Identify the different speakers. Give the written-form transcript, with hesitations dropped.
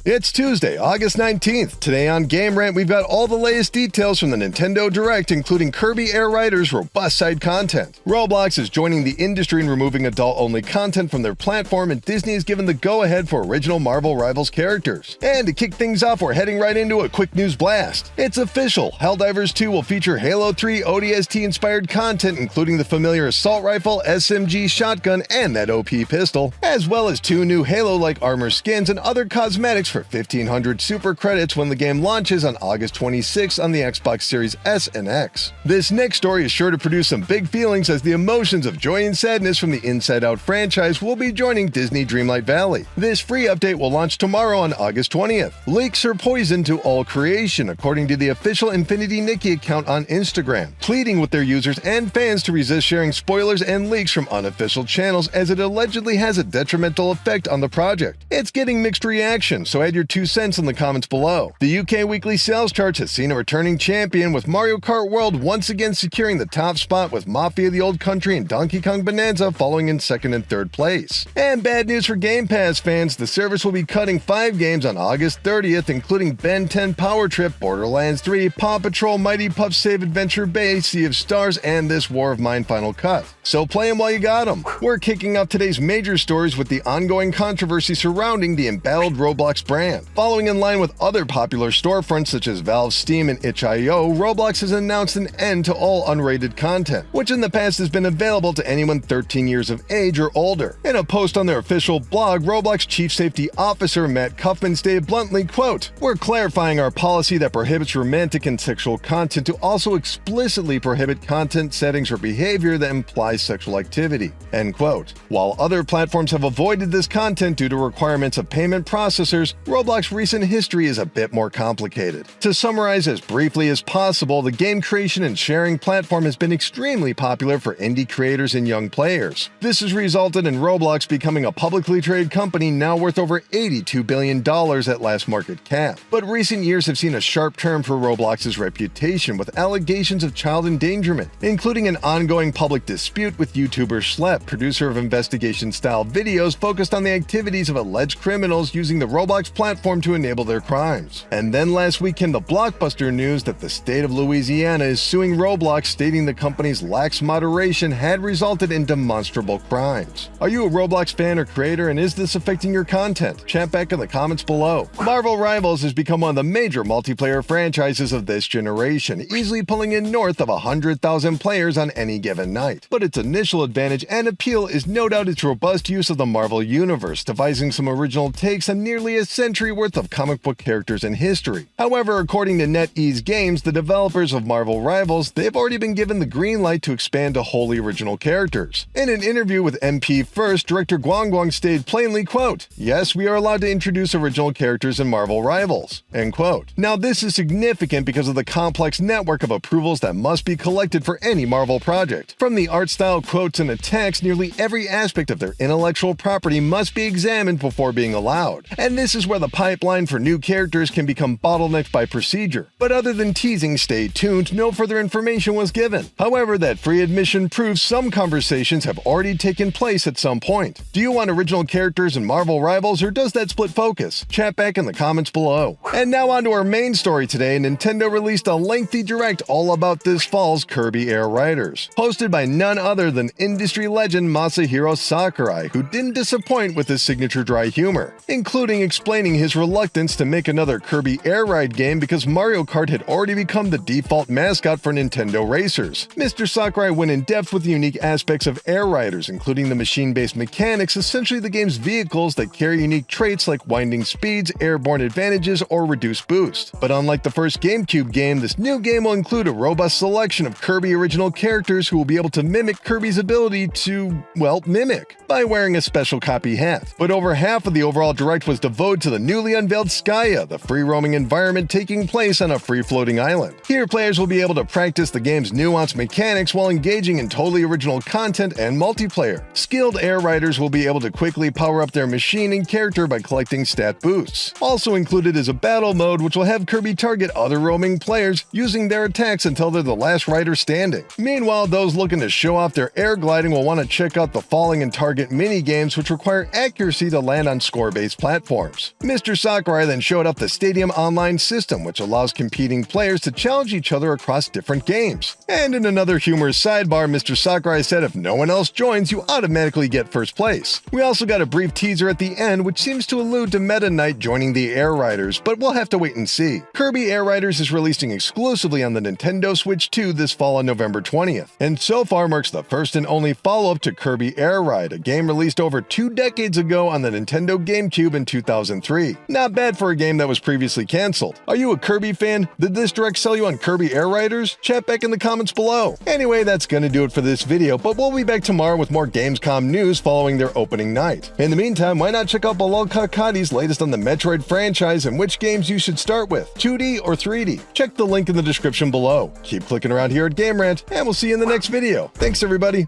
Speaker 1: It's Tuesday, August 19th. Today on Game Rant, we've got all the latest details from the Nintendo Direct, including Kirby Air Riders' robust side content. Roblox is joining the industry in removing adult-only content from their platform, and Disney has given the go-ahead for original Marvel Rivals characters. And to kick things off, we're heading right into a quick news blast. It's official, Helldivers 2 will feature Halo 3 ODST-inspired content, including the familiar assault rifle, SMG shotgun, and that OP pistol, as well as 2 new Halo-like armor skins and other cosmetics for 1,500 super credits when the game launches on August 26 on the Xbox Series S and X. This next story is sure to produce some big feelings, as the emotions of joy and sadness from the Inside Out franchise will be joining Disney Dreamlight Valley. This free update will launch tomorrow on August 20th. Leaks are poison to all creation, according to the official Infinity Nikki account on Instagram, pleading with their users and fans to resist sharing spoilers and leaks from unofficial channels, as it allegedly has a detrimental effect on the project. It's getting mixed reaction, so add your 2 cents in the comments below. The UK weekly sales charts has seen a returning champion, with Mario Kart World once again securing the top spot, with Mafia the Old Country and Donkey Kong Bonanza following in 2nd and 3rd place. And bad news for Game Pass fans, the service will be cutting 5 games on August 30th, including Ben 10 Power Trip, Borderlands 3, Paw Patrol, Mighty Pups Save Adventure Bay, Sea of Stars, and this War of Mine Final Cut. So play them while you got them. We're kicking off today's major stories with the ongoing controversy surrounding the embattled Roblox brand. Following in line with other popular storefronts such as Valve, Steam, and itch.io, Roblox has announced an end to all unrated content, which in the past has been available to anyone 13 years of age or older. In a post on their official blog, Roblox Chief Safety Officer Matt Kaufman stated bluntly, quote, "We're clarifying our policy that prohibits romantic and sexual content to also explicitly prohibit content, settings, or behavior that implies sexual activity," end quote. While other platforms have avoided this content due to requirements of payment processors, Roblox's recent history is a bit more complicated. To summarize as briefly as possible, the game creation and sharing platform has been extremely popular for indie creators and young players. This has resulted in Roblox becoming a publicly traded company now worth over $82 billion at last market cap. But recent years have seen a sharp turn for Roblox's reputation, with allegations of child endangerment, including an ongoing public dispute with YouTuber Schlep, producer of investigation-style videos focused on the activities of alleged criminals using the Roblox platform to enable their crimes. And then last weekend, the blockbuster news that the state of Louisiana is suing Roblox, stating the company's lax moderation had resulted in demonstrable crimes. Are you a Roblox fan or creator, and is this affecting your content? Chat back in the comments below. Marvel Rivals has become one of the major multiplayer franchises of this generation, easily pulling in north of 100,000 players on any given night. But its initial advantage and appeal is no doubt its robust use of the Marvel Universe, devising some original takes on nearly a century worth of comic book characters and history. However, according to NetEase Games, the developers of Marvel Rivals, they've already been given the green light to expand to wholly original characters. In an interview with MP First, director Guang stated plainly, quote, "Yes, we are allowed to introduce original characters in Marvel Rivals," end quote. Now, this is significant because of the complex network of approvals that must be collected for any Marvel project. From the art style, quotes, and attacks, nearly every aspect of their intellectual property must be examined before being allowed. And this is where the pipeline for new characters can become bottlenecked by procedure. But other than teasing, "Stay tuned," no further information was given. However, that free admission proves some conversations have already taken place at some point. Do you want original characters in Marvel Rivals, or does that split focus? Chat back in the comments below. And now on to our main story today. Nintendo released a lengthy direct all about this fall's Kirby Air Riders, hosted by none other than industry legend Masahiro Sakurai, who didn't disappoint with his signature dry humor, including explaining his reluctance to make another Kirby Air Ride game because Mario Kart had already become the default mascot for Nintendo racers. Mr. Sakurai went in depth with the unique aspects of Air Riders, including the machine-based mechanics, essentially the game's vehicles that carry unique traits like winding speeds, airborne advantages, or reduced boost. But unlike the first GameCube game, this new game will include a robust selection of Kirby original characters who will be able to mimic Kirby's ability to, well, mimic, by wearing a special copy hat. But over half of the overall direct was devoted to the newly unveiled Skya, the free-roaming environment taking place on a free-floating island. Here, players will be able to practice the game's nuanced mechanics while engaging in totally original content and multiplayer. Skilled Air Riders will be able to quickly power up their machine and character by collecting stat boosts. Also included is a battle mode which will have Kirby target other roaming players using their attacks until they're the last rider standing. Meanwhile, those looking to show off their air gliding will want to check out the falling and target mini-games, which require accuracy to land on score-based platforms. Mr. Sakurai then showed up the Stadium Online system, which allows competing players to challenge each other across different games. And in another humorous sidebar, Mr. Sakurai said if no one else joins, you automatically get first place. We also got a brief teaser at the end, which seems to allude to Meta Knight joining the Air Riders, but we'll have to wait and see. Kirby Air Riders is releasing exclusively on the Nintendo Switch 2 this fall on November 20th, and so far marks the first and only follow-up to Kirby Air Ride, a game released over 2 decades ago on the Nintendo GameCube in 2003. Not bad for a game that was previously cancelled. Are you a Kirby fan? Did this direct sell you on Kirby Air Riders? Chat back in the comments below. Anyway, that's gonna do it for this video, but we'll be back tomorrow with more Gamescom news following their opening night. In the meantime, why not check out Bilal Kakadi's latest on the Metroid franchise and which games you should start with, 2D or 3D? Check the link in the description below. Keep clicking around here at Game Rant, and we'll see you in the next video. Thanks everybody!